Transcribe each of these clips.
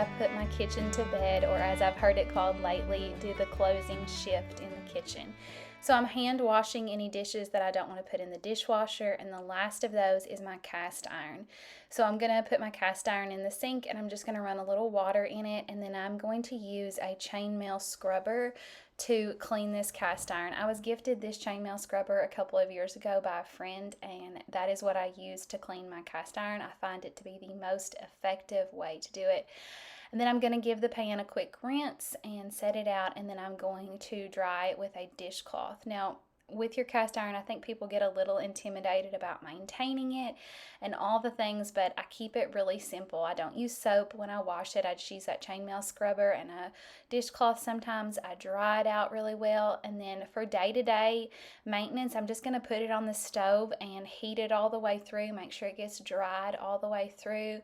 I put my kitchen to bed, or as I've heard it called lately, do the closing shift in the kitchen. So I'm hand washing any dishes that I don't want to put in the dishwasher, and the last of those is my cast iron. So I'm going to put my cast iron in the sink, and I'm just going to run a little water in it, and then I'm going to use a chainmail scrubber to clean this cast iron. I was gifted this chainmail scrubber a couple of years ago by a friend, and that is what I use to clean my cast iron. I find it to be the most effective way to do it. And then I'm going to give the pan a quick rinse and set it out, and then I'm going to dry it with a dishcloth. Now, with your cast iron, I think people get a little intimidated about maintaining it and all the things, but I keep it really simple. I don't use soap when I wash it. I just use that chainmail scrubber and a dishcloth sometimes. I dry it out really well, and then for day-to-day maintenance, I'm just going to put it on the stove and heat it all the way through, make sure it gets dried all the way through.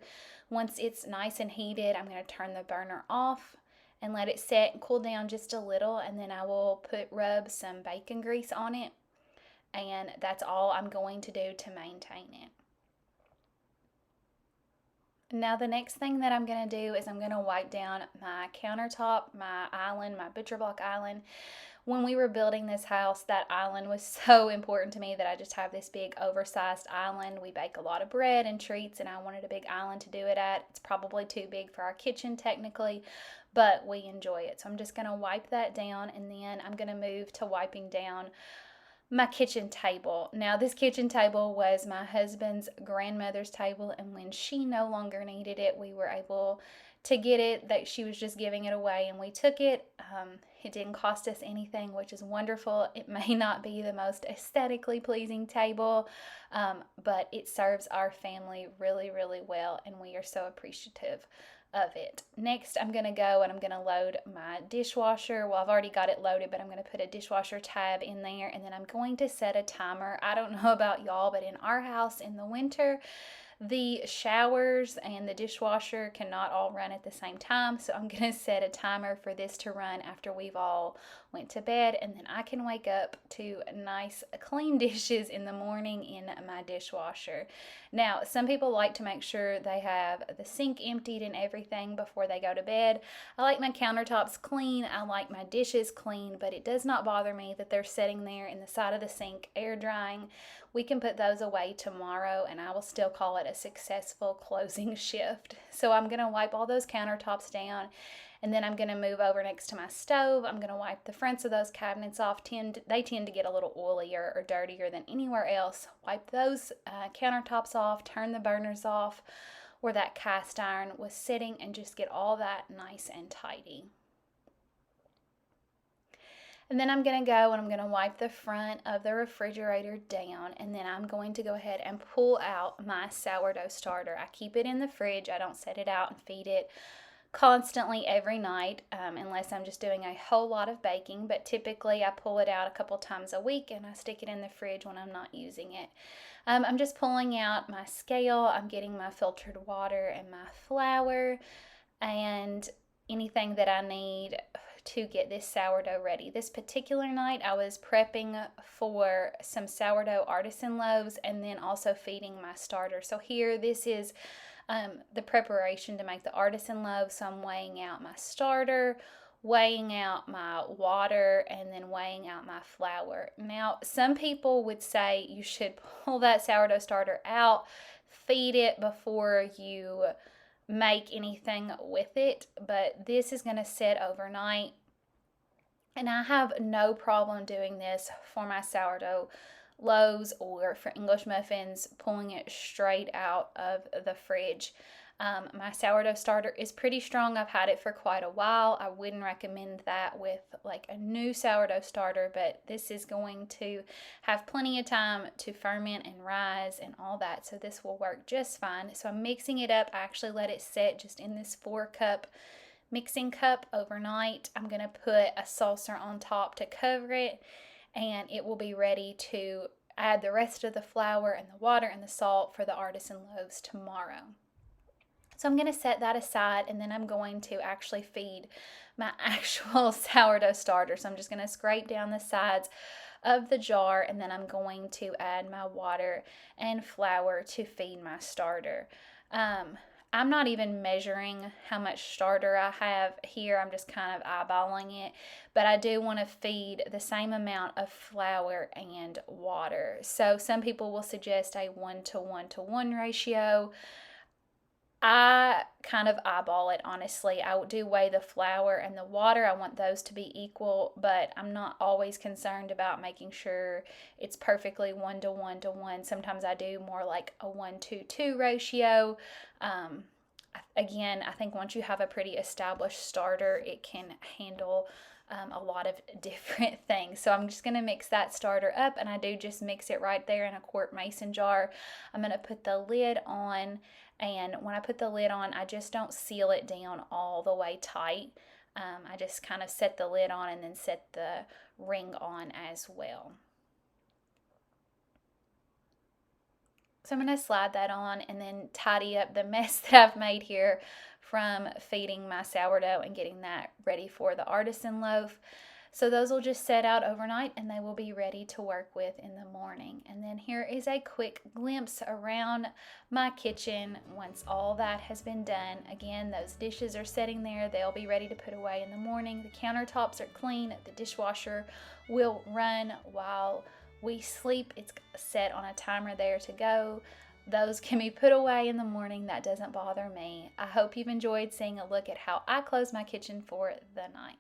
Once it's nice and heated, I'm going to turn the burner off and let it set and cool down just a little, and then I will rub some bacon grease on it, and that's all I'm going to do to maintain it. Now the next thing that I'm going to do is I'm going to wipe down my countertop, my island, my butcher block island. When we were building this house, that island was so important to me that I just have this big oversized island. We bake a lot of bread and treats, and I wanted a big island to do it at. It's probably too big for our kitchen technically, but we enjoy it. So I'm just going to wipe that down, and then I'm going to move to wiping down my kitchen table. Now, this kitchen table was my husband's grandmother's table, and when she no longer needed it, we were able to get it. That she was just giving it away, and we took it. It didn't cost us anything, which is wonderful. It may not be the most aesthetically pleasing table, but it serves our family really, really well, and we are so appreciative of it. Next, I'm going to go and I'm going to load my dishwasher. Well, I've already got it loaded, but I'm going to put a dishwasher tab in there, and then I'm going to set a timer. I don't know about y'all, but in our house in the winter, the showers and the dishwasher cannot all run at the same time, so I'm going to set a timer for this to run after we've all went to bed, and then I can wake up to nice clean dishes in the morning in my dishwasher. Now, some people like to make sure they have the sink emptied and everything before they go to bed. I like my countertops clean, I like my dishes clean, but it does not bother me that they're sitting there in the side of the sink air drying. We can put those away tomorrow, and I will still call it a successful closing shift. So I'm going to wipe all those countertops down, and then I'm going to move over next to my stove. I'm going to wipe the fronts of those cabinets off. They tend to get a little oilier or dirtier than anywhere else. Wipe those countertops off, turn the burners off where that cast iron was sitting, and just get all that nice and tidy. And then I'm going to go and I'm going to wipe the front of the refrigerator down, and then I'm going to go ahead and pull out my sourdough starter. I keep it in the fridge. I don't set it out and feed it constantly every night unless I'm just doing a whole lot of baking, but typically I pull it out a couple times a week and I stick it in the fridge when I'm not using it. I'm just pulling out my scale. I'm getting my filtered water and my flour and anything that I need to get this sourdough ready. This particular night I was prepping for some sourdough artisan loaves and then also feeding my starter. So here, this is the preparation to make the artisan loaves. So I'm weighing out my starter, weighing out my water, and then weighing out my flour. Now, some people would say you should pull that sourdough starter out, feed it before you make anything with it, but this is going to sit overnight, and I have no problem doing this for my sourdough loaves or for English muffins, pulling it straight out of the fridge. My sourdough starter is pretty strong. I've had it for quite a while. I wouldn't recommend that with like a new sourdough starter, but this is going to have plenty of time to ferment and rise and all that, so this will work just fine. So I'm mixing it up. I actually let it sit just in this 4-cup mixing cup overnight. I'm going to put a saucer on top to cover it, and it will be ready to add the rest of the flour and the water and the salt for the artisan loaves tomorrow. So I'm going to set that aside, and then I'm going to actually feed my actual sourdough starter. So I'm just going to scrape down the sides of the jar, and then I'm going to add my water and flour to feed my starter. I'm not even measuring how much starter I have here. I'm just kind of eyeballing it. But I do want to feed the same amount of flour and water. So some people will suggest a 1 to 1 to 1 ratio. I kind of eyeball it, honestly. I do weigh the flour and the water. I want those to be equal, but I'm not always concerned about making sure it's perfectly 1 to 1 to 1. Sometimes I do more like a 1 to 2 ratio. Um, Again, I think once you have a pretty established starter, it can handle a lot of different things. So I'm just going to mix that starter up, and I do just mix it right there in a quart mason jar. I'm going to put the lid on, and when I put the lid on, I just don't seal it down all the way tight. I just kind of set the lid on and then set the ring on as well. So I'm going to slide that on and then tidy up the mess that I've made here from feeding my sourdough and getting that ready for the artisan loaf. So those will just set out overnight and they will be ready to work with in the morning. And then here is a quick glimpse around my kitchen once all that has been done. Again, those dishes are sitting there. They'll be ready to put away in the morning. The countertops are clean. The dishwasher will run while we sleep. It's set on a timer there to go. Those can be put away in the morning. That doesn't bother me. I hope you've enjoyed seeing a look at how I close my kitchen for the night.